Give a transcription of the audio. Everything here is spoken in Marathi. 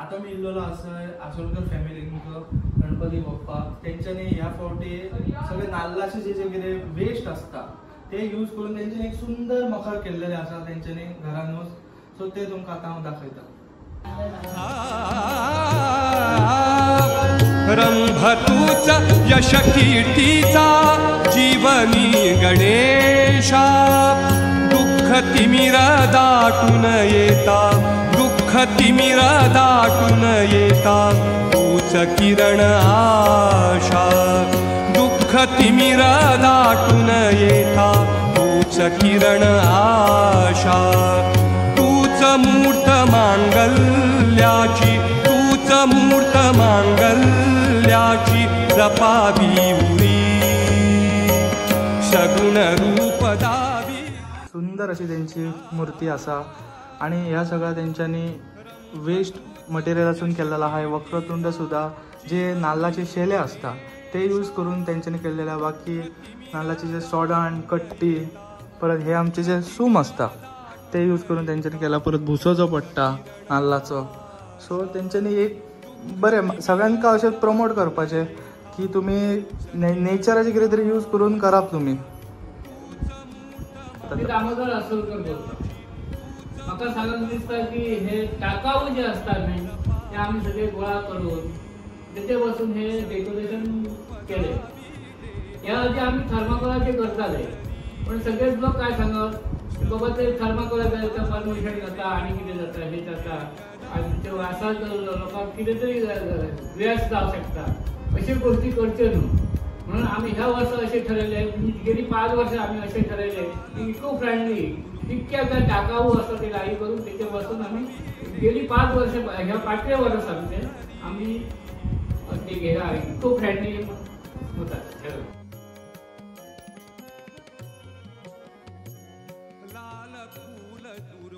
आता मी इल्लोला असं आसोलकर फॅमिलींक गणपती बाप्पा तेंच्यानी ह्या फावटी सगळे नाल्लाचे जे जे कितें वेस्ट असता ते यूज करून तेंच्यानी एक सुंदर मखर केल्लेले आसा तेंच्यानी घरानूच. सो ते तुमकां आतां हांव दाखयता. रंभतूच यश कीर्तीचा जीवनी गणेशा, दुःख तिमिर दाटून येता, दुःख तिमिर दाटून येता, तूच किरण आशा, दुःख तिमिर दाटून येता, तूच किरण आशा, तूच मूर्त मांगल्याची, तूच मूर्त मांगल्याची, जपावी उरी सगुण रूप दावी. सुंदर अशी त्यांची मूर्ती असा आणि ह्या सगळा त्यांच्यानी वेस्ट मटेरियलासून केलेला आहे. वक्रतुंड सुद्धा जे नाल्लाचे शेले असता ते यूज करून त्यांच्यानी केलेल्या, बाकी नाल्लाचे जे सोडाण कट्टी, परत हे आमचे जे सूम असता ते यूज करून त्यांच्यानी केला. परत भुसो जो पडटा नाल्लाचो, सो त्यांच्यानी एक बरें सगळ्यांका अशें प्रमोट करपाचें की तुमी नेचराचे कितें तरी यूज करून करप तुमी. दामोदर आसोलकर बोलतो. म्हाका सांगून दिसता की हे टाकाऊ जे असतात न्ही ते आम्ही सगळे गोळा करून तेचे बसून हे डेकोरेशन केले. या आधी आम्ही थर्माकोलाचे करताले, पण सगळेच लोक काय सांगत बाबा ते थर्माकोलाचा परमिशन जाता आणि कितें जाता हे जाता आणि ते वासात लोकांक कितें तरी दुयेंस जावं शकता, अशे गोष्टी करच्यो न्हू. म्हणून आम्ही ह्या वर्सा असे ठरवले, गेली 5 वर्ष आम्ही असे ठरवले की इको फ्रेंडली तितक्या काय टाकाऊ असं ते गाडी करून त्याच्या बसून आम्ही गेली 5 वर्ष ह्या 5व्या वर्ष आमचे आम्ही ते घेरा इको फ्रेंडली होतात.